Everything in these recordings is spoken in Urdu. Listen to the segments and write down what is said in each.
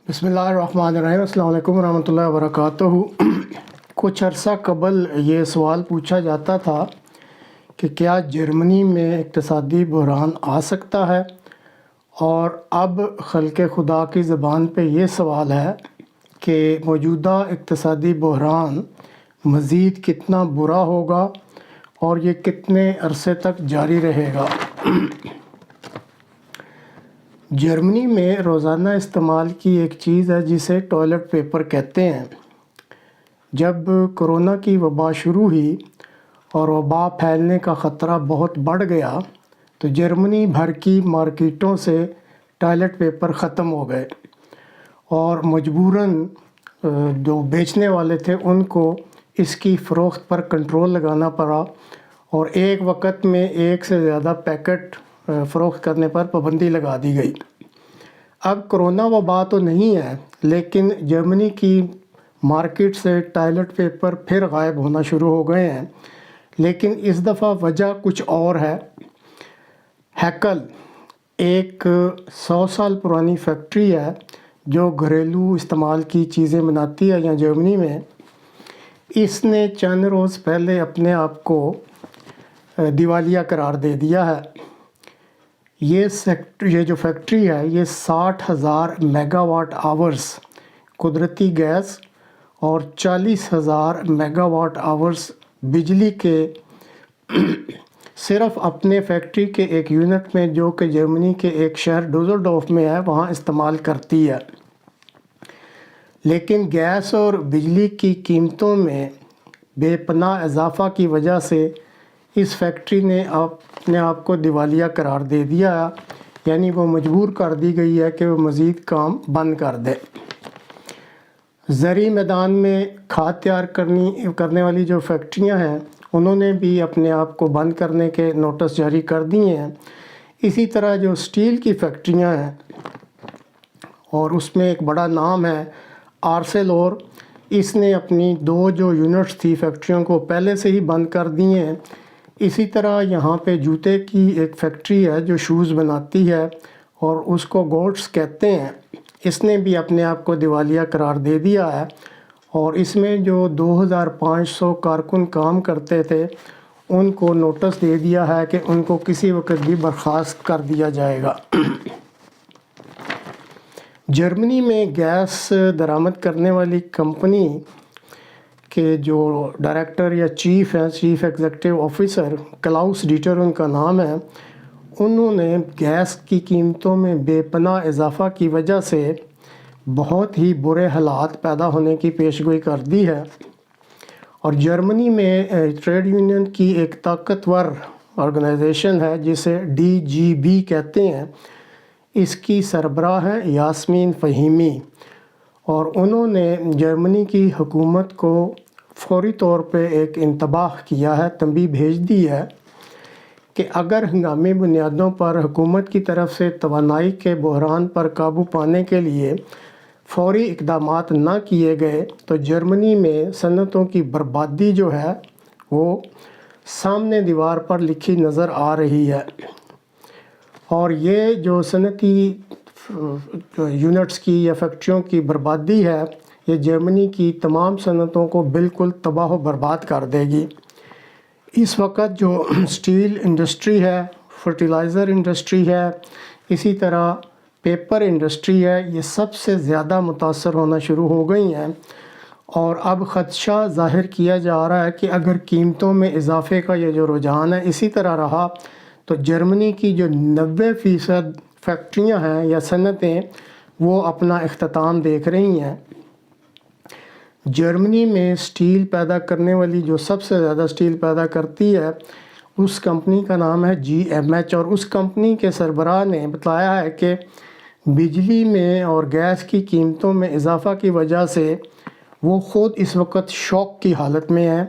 بسم اللہ الرحمن الرحیم۔ السلام علیکم ورحمۃ اللہ وبرکاتہ۔ کچھ عرصہ قبل یہ سوال پوچھا جاتا تھا کہ کیا جرمنی میں اقتصادی بحران آ سکتا ہے، اور اب خلق خدا کی زبان پہ یہ سوال ہے کہ موجودہ اقتصادی بحران مزید کتنا برا ہوگا اور یہ کتنے عرصے تک جاری رہے گا۔ جرمنی میں روزانہ استعمال کی ایک چیز ہے جسے ٹوائلٹ پیپر کہتے ہیں۔ جب کرونا کی وبا شروع ہوئی اور وبا پھیلنے کا خطرہ بہت بڑھ گیا تو جرمنی بھر کی مارکیٹوں سے ٹوائلٹ پیپر ختم ہو گئے، اور مجبوراً جو بیچنے والے تھے ان کو اس کی فروخت پر کنٹرول لگانا پڑا، اور ایک وقت میں ایک سے زیادہ پیکٹ فروخت کرنے پر پابندی لگا دی گئی۔ اب کرونا وبا تو نہیں ہے، لیکن جرمنی کی مارکیٹ سے ٹوائلٹ پیپر پھر غائب ہونا شروع ہو گئے ہیں، لیکن اس دفعہ وجہ کچھ اور ہے۔ ہیکل ایک 100 سال پرانی فیکٹری ہے جو گھریلو استعمال کی چیزیں بناتی ہے یہاں جرمنی میں۔ اس نے چند روز پہلے اپنے آپ کو دیوالیہ قرار دے دیا ہے۔ یہ جو فیکٹری ہے یہ 60,000 میگا واٹ آورز قدرتی گیس اور 40,000 میگا واٹ آورز بجلی کے صرف اپنے فیکٹری کے ایک یونٹ میں، جو کہ جرمنی کے ایک شہر ڈوزلڈورف میں ہے، وہاں استعمال کرتی ہے۔ لیکن گیس اور بجلی کی قیمتوں میں بے پناہ اضافہ کی وجہ سے اس فیکٹری نے اپنے آپ کو دیوالیہ قرار دے دیا، یعنی وہ مجبور کر دی گئی ہے کہ وہ مزید کام بند کر دے۔ زرعی میدان میں کھاد تیار کرنے والی جو فیکٹریاں ہیں انہوں نے بھی اپنے آپ کو بند کرنے کے نوٹس جاری کر دیے ہیں۔ اسی طرح جو سٹیل کی فیکٹریاں ہیں، اور اس میں ایک بڑا نام ہے آرسیلور، اس نے اپنی 2 جو یونٹس تھی فیکٹریوں کو پہلے سے ہی بند کر دیے ہیں۔ اسی طرح یہاں پہ جوتے کی ایک فیکٹری ہے جو شوز بناتی ہے اور اس کو گوٹس کہتے ہیں، اس نے بھی اپنے آپ کو دیوالیہ قرار دے دیا ہے، اور اس میں جو 2500 کارکن کام کرتے تھے ان کو نوٹس دے دیا ہے کہ ان کو کسی وقت بھی برخاست کر دیا جائے گا۔ جرمنی میں گیس درآمد کرنے والی کمپنی کے جو ڈائریکٹر یا chief executive officer Klaus Dieter ان کا نام ہے، انہوں نے گیس کی قیمتوں میں بے پناہ اضافہ کی وجہ سے بہت ہی برے حالات پیدا ہونے کی پیشگوئی کر دی ہے، اور جرمنی میں ٹریڈ یونین کی ایک طاقتور آرگنائزیشن ہے جسے DGB کہتے ہیں، اس کی سربراہ ہیں یاسمین فہیمی، اور انہوں نے جرمنی کی حکومت کو فوری طور پہ ایک انتباہ کیا ہے، تنبیہ بھیج دی ہے کہ اگر ہنگامی بنیادوں پر حکومت کی طرف سے توانائی کے بحران پر قابو پانے کے لیے فوری اقدامات نہ کیے گئے تو جرمنی میں صنعتوں کی بربادی جو ہے وہ سامنے دیوار پر لکھی نظر آ رہی ہے، اور یہ جو صنعتی یونٹس کی یا فیکٹریوں کی بربادی ہے یہ جرمنی کی تمام صنعتوں کو بالکل تباہ و برباد کر دے گی۔ اس وقت جو سٹیل انڈسٹری ہے، فرٹیلائزر انڈسٹری ہے، اسی طرح پیپر انڈسٹری ہے، یہ سب سے زیادہ متاثر ہونا شروع ہو گئی ہیں، اور اب خدشہ ظاہر کیا جا رہا ہے کہ اگر قیمتوں میں اضافے کا یہ جو رجحان ہے اسی طرح رہا تو جرمنی کی جو 90% فیکٹریاں ہیں یا صنعتیں وہ اپنا اختتام دیکھ رہی ہیں۔ جرمنی میں سٹیل پیدا کرنے والی جو سب سے زیادہ سٹیل پیدا کرتی ہے اس کمپنی کا نام ہے GMH، اور اس کمپنی کے سربراہ نے بتایا ہے کہ بجلی میں اور گیس کی قیمتوں میں اضافہ کی وجہ سے وہ خود اس وقت شوق کی حالت میں ہیں،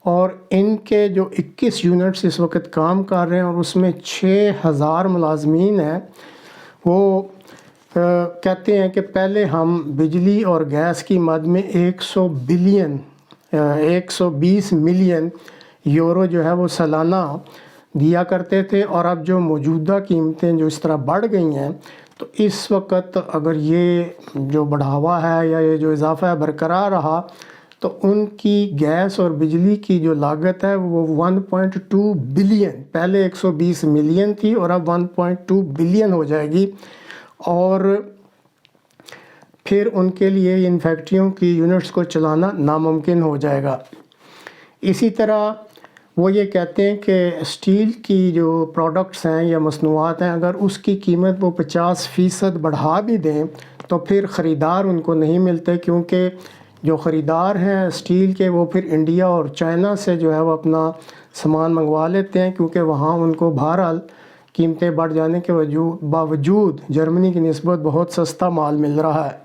اور ان کے جو 21 یونٹس اس وقت کام کر رہے ہیں اور اس میں 6,000 ملازمین ہیں، وہ کہتے ہیں کہ پہلے ہم بجلی اور گیس کی مد میں 120 ملین یورو جو ہے وہ سالانہ دیا کرتے تھے، اور اب جو موجودہ قیمتیں جو اس طرح بڑھ گئی ہیں تو اس وقت اگر یہ جو بڑھاوا ہے یا یہ جو اضافہ ہے برقرار رہا تو ان کی گیس اور بجلی کی جو لاگت ہے وہ 1.2 بلین، پہلے 120 ملین تھی اور اب 1.2 بلین ہو جائے گی، اور پھر ان کے لیے ان فیکٹریوں کی یونٹس کو چلانا ناممکن ہو جائے گا۔ اسی طرح وہ یہ کہتے ہیں کہ اسٹیل کی جو پروڈکٹس ہیں یا مصنوعات ہیں، اگر اس کی قیمت وہ 50% بڑھا بھی دیں تو پھر خریدار ان کو نہیں ملتے، کیونکہ جو خریدار ہیں اسٹیل کے وہ پھر انڈیا اور چائنا سے جو ہے وہ اپنا سامان منگوا لیتے ہیں، کیونکہ وہاں ان کو بہرحال قیمتیں بڑھ جانے کے باوجود جرمنی کی نسبت بہت سستا مال مل رہا ہے۔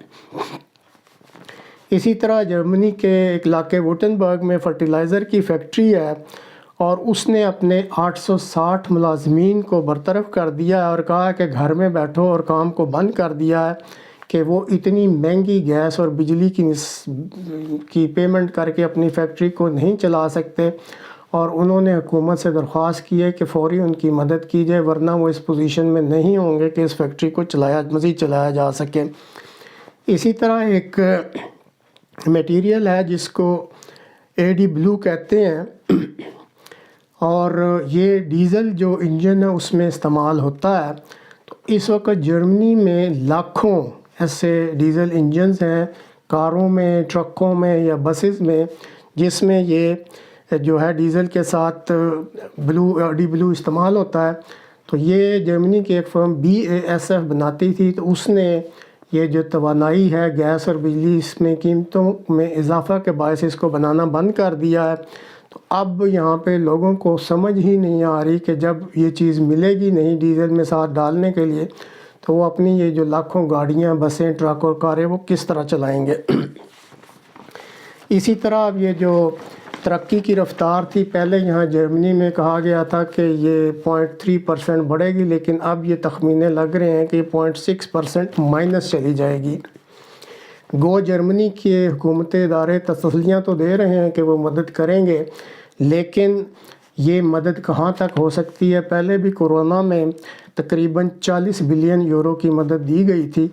اسی طرح جرمنی کے ایک علاقے وٹنبرگ میں فرٹیلائزر کی فیکٹری ہے، اور اس نے اپنے 860 ملازمین کو برطرف کر دیا ہے اور کہا کہ گھر میں بیٹھو، اور کام کو بند کر دیا ہے کہ وہ اتنی مہنگی گیس اور بجلی کی پیمنٹ کر کے اپنی فیکٹری کو نہیں چلا سکتے، اور انہوں نے حکومت سے درخواست کی ہے کہ فوری ان کی مدد کی جائے، ورنہ وہ اس پوزیشن میں نہیں ہوں گے کہ اس فیکٹری کو مزید چلایا جا سکے۔ اسی طرح ایک میٹیریل ہے جس کو AD Blue کہتے ہیں، اور یہ ڈیزل جو انجن ہے اس میں استعمال ہوتا ہے۔ تو اس وقت جرمنی میں لاکھوں ایسے ڈیزل انجنز ہیں، کاروں میں، ٹرکوں میں یا بسز میں، جس میں یہ جو ہے ڈیزل کے ساتھ AD Blue استعمال ہوتا ہے۔ تو یہ جرمنی کی ایک فرم BASF بناتی تھی، تو اس نے یہ جو توانائی ہے گیس اور بجلی، اس میں قیمتوں میں اضافہ کے باعث اس کو بنانا بند کر دیا ہے۔ تو اب یہاں پہ لوگوں کو سمجھ ہی نہیں آ رہی کہ جب یہ چیز ملے گی نہیں ڈیزل میں ساتھ ڈالنے کے لیے، تو وہ اپنی یہ جو لاکھوں گاڑیاں، بسیں، ٹرک اور کاریں وہ کس طرح چلائیں گے۔ اسی طرح اب یہ جو ترقی کی رفتار تھی، پہلے یہاں جرمنی میں کہا گیا تھا کہ یہ 0.3% بڑھے گی، لیکن اب یہ تخمینے لگ رہے ہیں کہ 0.6% مائنس چلی جائے گی۔ گو جرمنی کے حکومتی ادارے تسلیاں تو دے رہے ہیں کہ وہ مدد کریں گے، لیکن یہ مدد کہاں تک ہو سکتی ہے؟ پہلے بھی کورونا میں تقریباً 40 بلین یورو کی مدد دی گئی تھی،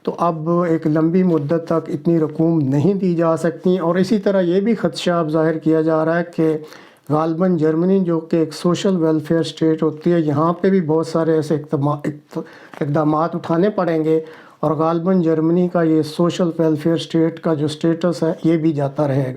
تو اب ایک لمبی مدت تک اتنی رقوم نہیں دی جا سکتی، اور اسی طرح یہ بھی خدشہ اب ظاہر کیا جا رہا ہے کہ غالباً جرمنی جو کہ ایک سوشل ویلفیئر اسٹیٹ ہوتی ہے، یہاں پہ بھی بہت سارے ایسے اقدامات اٹھانے پڑیں گے، اور غالباً جرمنی کا یہ سوشل ویلفیئر اسٹیٹ کا جو اسٹیٹس ہے یہ بھی جاتا رہے گا۔